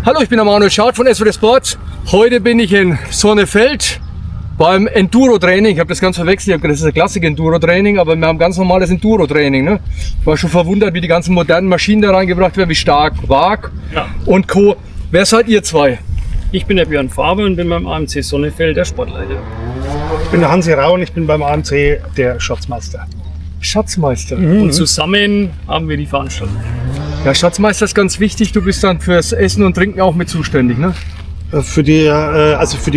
Hallo, ich bin der Manuel Schad von SWD Sports. Heute bin ich in Sonnefeld beim Enduro-Training. Ich habe das ganz verwechselt. Ich habe gedacht, das ist ein Klassik-Enduro-Training, aber wir haben ganz normales Enduro-Training. Ne? Ich war schon verwundert, wie die ganzen modernen Maschinen da reingebracht werden, wie stark WAG und Co. Wer seid ihr zwei? Ich bin der Björn Faber und bin beim AMC Sonnefeld der Sportleiter. Ich bin der Hansi Rau und ich bin beim AMC der Schatzmeister. Schatzmeister. Und zusammen haben wir die Veranstaltung. Ja, Schatzmeister ist ganz wichtig. Du bist dann fürs Essen und Trinken auch mit zuständig, ne? Für die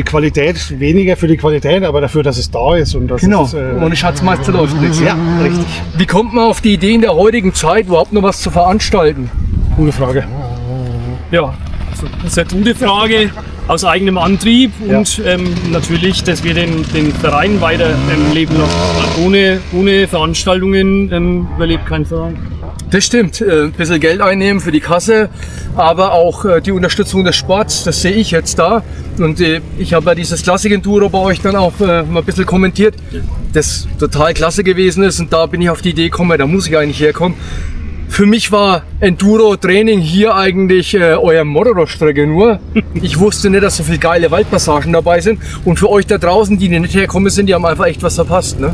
Qualität, weniger für die Qualität, aber dafür, dass es da ist. Und das Genau, ist, ohne Schatzmeister läuft nichts. Ja, richtig. Wie kommt man auf die Idee in der heutigen Zeit, überhaupt noch was zu veranstalten? Gute Frage. Ja, also das ist eine gute Frage aus eigenem Antrieb und natürlich, dass wir den Verein weiter leben lassen. Ohne Veranstaltungen überlebt kein Verein. Das stimmt, ein bisschen Geld einnehmen für die Kasse, aber auch die Unterstützung des Sports, das sehe ich jetzt da. Und ich habe ja dieses Klassik-Enduro bei euch dann auch mal ein bisschen kommentiert, das total klasse gewesen ist und da bin ich auf die Idee gekommen, da muss ich eigentlich herkommen. Für mich war Enduro-Training hier eigentlich euer Motorradstrecke nur. Ich wusste nicht, dass so viele geile Waldpassagen dabei sind und für euch da draußen, die nicht herkommen sind, die haben einfach echt was verpasst. Ne?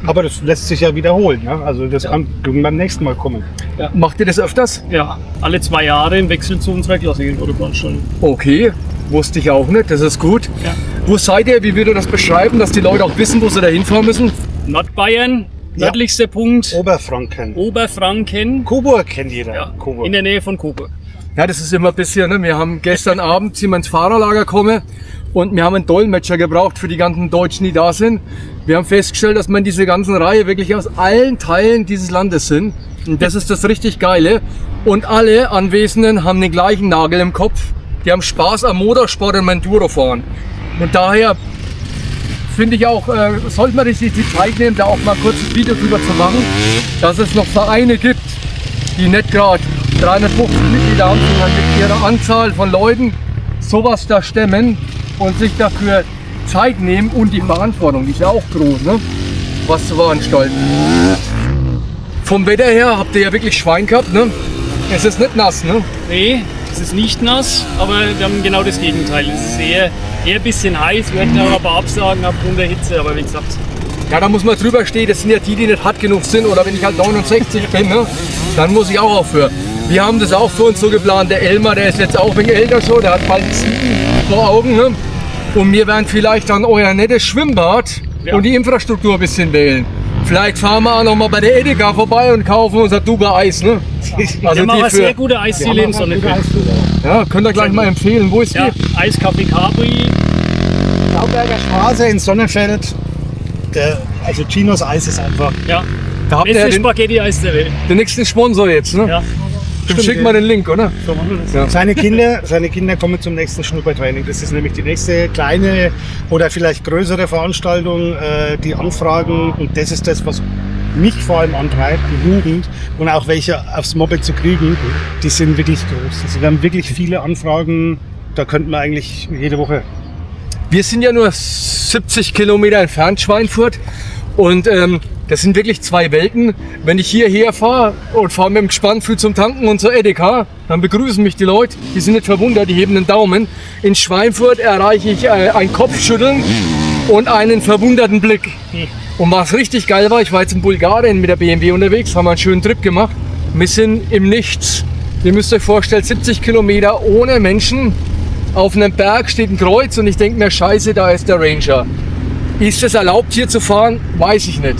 Aber das lässt sich ja wiederholen. Ja? Also das kann beim nächsten Mal kommen. Ja. Macht ihr das öfters? Ja, alle 2 Jahre im Wechsel zu unserer Klassik-Enduro-Veranstaltung. Okay, wusste ich auch nicht, das ist gut. Ja. Wo seid ihr, wie würdet ihr das beschreiben, dass die Leute auch wissen, wo sie da hinfahren müssen? Nordbayern, nördlichster Punkt. Oberfranken. Oberfranken. Coburg kennt jeder. Ja, Coburg. in der Nähe von Coburg. Ja, das ist immer ein bisschen, ne? Wir haben gestern Abend sind wir ins Fahrerlager gekommen und wir haben einen Dolmetscher gebraucht für die ganzen Deutschen, die da sind. Wir haben festgestellt, dass man diese ganzen Reihe wirklich aus allen Teilen dieses Landes sind. Und das ist das richtig Geile. Und alle Anwesenden haben den gleichen Nagel im Kopf. Die haben Spaß am Motorsport und am Enduro-Fahren. Und daher finde ich auch, sollte man sich die Zeit nehmen, da auch mal kurz ein Video drüber zu machen, dass es noch Vereine gibt, die nicht gerade 350 Mitglieder haben, sondern mit ihrer Anzahl von Leuten sowas da stemmen und sich dafür Zeit nehmen und die Verantwortung, die ist ja auch groß, ne? Was zu veranstalten. Vom Wetter her habt ihr ja wirklich Schwein gehabt, ne? Es ist nicht nass, ne? Nee, es ist nicht nass, aber wir haben genau das Gegenteil. Es ist eher ein bisschen heiß, wir hätten auch ein paar Absagen aufgrund der Hitze, aber wie gesagt. Ja, da muss man drüber stehen, das sind ja die nicht hart genug sind oder wenn ich halt 69 bin, ne? Dann muss ich auch aufhören. Wir haben das auch für uns so geplant, der Elmar, der ist jetzt auch ein wenig älter so, der hat bald 7 vor Augen, ne? Und wir werden vielleicht dann euer nettes Schwimmbad und die Infrastruktur ein bisschen wählen. Vielleicht fahren wir auch noch mal bei der Edeka vorbei und kaufen unser Duber Eis, ne? Also wir haben eine sehr gute Eisdiele in Sonnefeld. Ja, könnt ihr gleich mal empfehlen. Wo ist die? Eiscafé Capri. Lauberger Straße in Sonnefeld. Also Chinos Eis ist einfach. Ja. Da habt ihr Beste ja Spaghetti-Eis der Welt. den nächsten Sponsor jetzt, ne? Ja. Dann schick mal den Link, oder? So machen wir das. Ja. Seine Kinder kommen zum nächsten Schnuppertraining. Das ist nämlich die nächste kleine oder vielleicht größere Veranstaltung, die Anfragen. Und das ist das, was mich vor allem antreibt, die Jugend und auch welche aufs Moped zu kriegen, die sind wirklich groß. Also wir haben wirklich viele Anfragen, da könnten wir eigentlich jede Woche. Wir sind ja nur 70 Kilometer entfernt, Schweinfurt. Und das sind wirklich 2 Welten. Wenn ich hierher fahre und fahre mit dem Gespann zum Tanken und zur Edeka, dann begrüßen mich die Leute. Die sind nicht verwundert, die heben den Daumen. In Schweinfurt erreiche ich ein Kopfschütteln und einen verwunderten Blick. Und was richtig geil war, ich war jetzt in Bulgarien mit der BMW unterwegs, haben einen schönen Trip gemacht. Wir sind im Nichts. Ihr müsst euch vorstellen, 70 Kilometer ohne Menschen. Auf einem Berg steht ein Kreuz und ich denke mir, scheiße, da ist der Ranger. Ist es erlaubt hier zu fahren? Weiß ich nicht.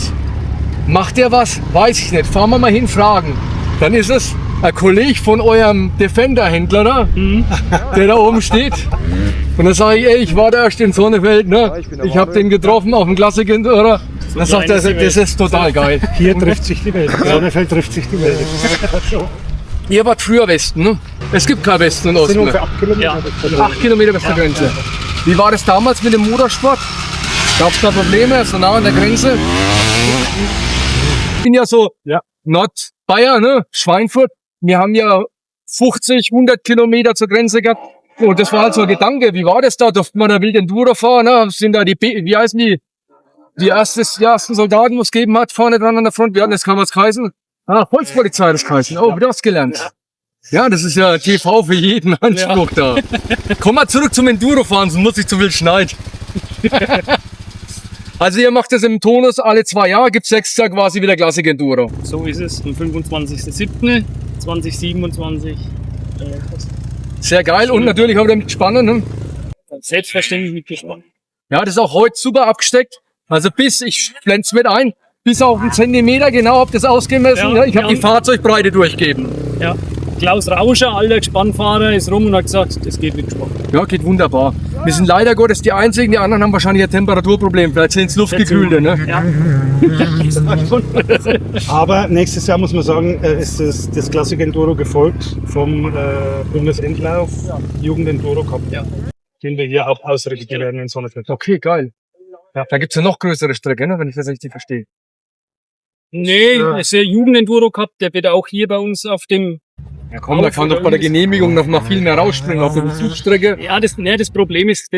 Macht der was? Weiß ich nicht. Fahren wir mal hin, fragen. Dann ist es ein Kollege von eurem Defender-Händler da, der da oben steht. Und dann sage ich, ey, ich war da erst in Sonnefeld, ne? Ich habe den getroffen auf dem Klassik-Enduro. Dann sagt er, das ist total geil. Hier trifft sich die Welt. In Sonnefeld trifft sich die Welt. Ihr wart früher Westen, ne? Es gibt kein Westen und Das Osten sind ungefähr mehr. 8 Kilometer. Ja. 8 Kilometer bis zur Grenze. Wie war das damals mit dem Motorsport? Gab es da Probleme, so nah an der Grenze? Ich bin ja so Nordbayern, ne? Schweinfurt. Wir haben ja 50, 100 Kilometer zur Grenze gehabt. Und das war halt so ein Gedanke. Wie war das da? Durfte man da wild Enduro fahren? Ne? Sind da wie heißen die? Die ersten Soldaten, die es gegeben hat, vorne dran an der Front. Wie hat das kann was heißen? Ah, Volkspolizei das heißen. Oh, wieder was gelernt. Ja, das ist ja TV für jeden Anspruch da. Komm mal zurück zum Endurofahren, sonst muss ich zu viel schneiden. Also ihr macht das im Tonus alle 2 Jahre, gibt 6 Jahre quasi wieder Classic Enduro. So ist es, am 25.07.2027. Sehr geil und natürlich auch wieder mit Spannen. Ne? Selbstverständlich mitgespannt. Ja, das ist auch heute super abgesteckt. Also ich blende es mit ein, bis auf einen Zentimeter genau hab das ausgemessen. Ja, Ich habe die Fahrzeugbreite durchgegeben. Ja. Klaus Rauscher, alter Gespannfahrer, ist rum und hat gesagt, das geht mit Gespann. Ja, geht wunderbar. Wir sind leider Gottes die Einzigen, die anderen haben wahrscheinlich ein Temperaturproblem. Vielleicht sind es Luftgekühlte. Ne? Ja. Aber nächstes Jahr muss man sagen, ist das Classic Enduro gefolgt vom Bundesendlauf Jugend Enduro Cup, den wir hier auch ausrichten werden in Sonnefeld. Okay, geil. Ja, da gibt es ja noch größere Strecke, ne, wenn ich das richtig verstehe. Nee, das ist der Jugend-Enduro Cup, der wird auch hier bei uns auf dem... Ja komm, da kann doch bei der Genehmigung noch mal viel mehr rausspringen auf der Besuchsstrecke. Ja, das Problem ist,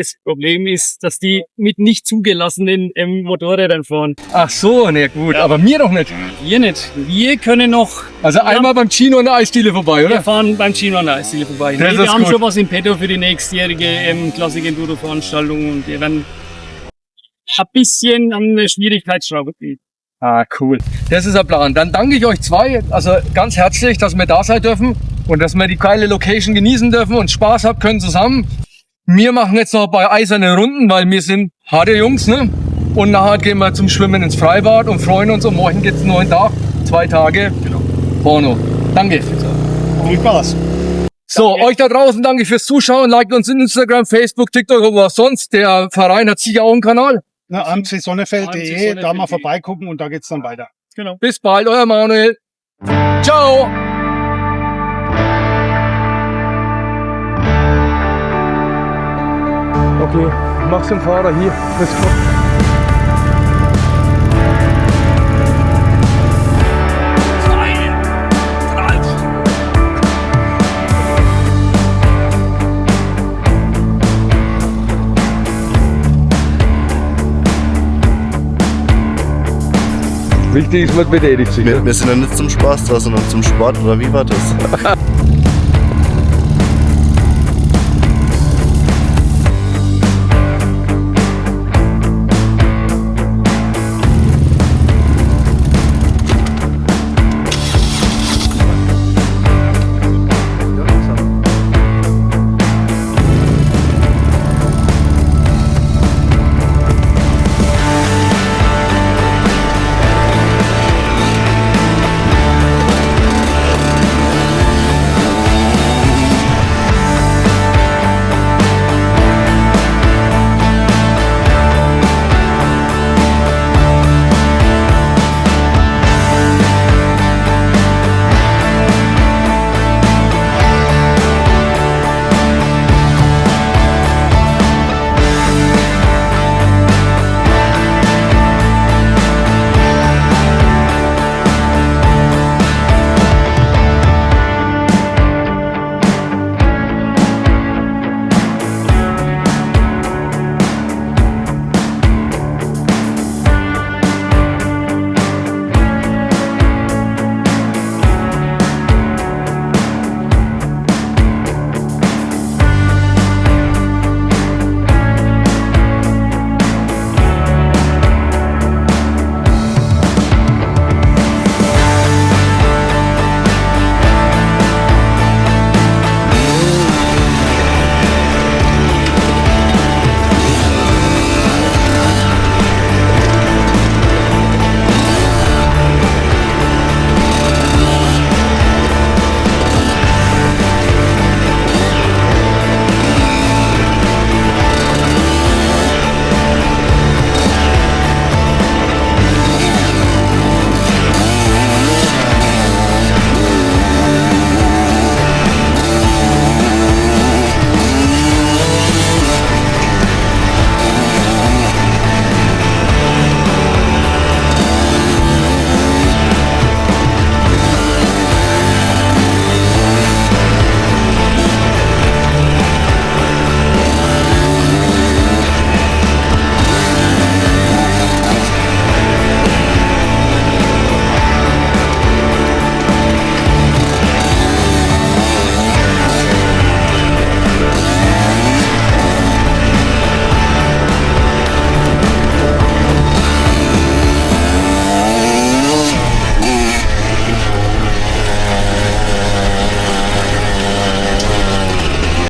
dass die mit nicht zugelassenen Motorrädern fahren. Ach so, ne gut, aber mir doch nicht. Wir nicht. Wir können noch... Also einmal beim Chino an der Eisdiele vorbei, Wir oder? fahren beim Chino an der Eisdiele vorbei. Das Nee, ist wir haben gut. schon was im Petto für die nächstjährige Classic Enduro Veranstaltung und wir werden ein bisschen an der Schwierigkeitsschraube ziehen. Ah, cool. Das ist der Plan. Dann danke ich euch zwei, also ganz herzlich, dass wir da sein dürfen und dass wir die geile Location genießen dürfen und Spaß haben können zusammen. Wir machen jetzt noch bei eisernen Runden, weil wir sind harte Jungs, ne? Und nachher gehen wir zum Schwimmen ins Freibad und freuen uns. Und morgen geht's einen neuen Tag, 2 Tage. Porno. Danke. Viel Spaß. So, euch da draußen danke fürs Zuschauen. Liked uns in Instagram, Facebook, TikTok oder was sonst. Der Verein hat sicher auch einen Kanal. Na, amcsonnefeld.de, da mal vorbeigucken und da geht's dann weiter. Genau. Bis bald, euer Manuel. Ciao. Okay, ich mach's dem Fahrer hier. Das kommt. Wichtig ist, man betätigt sich. Wir sind ja nicht zum Spaß da, sondern zum Sport, oder wie war das?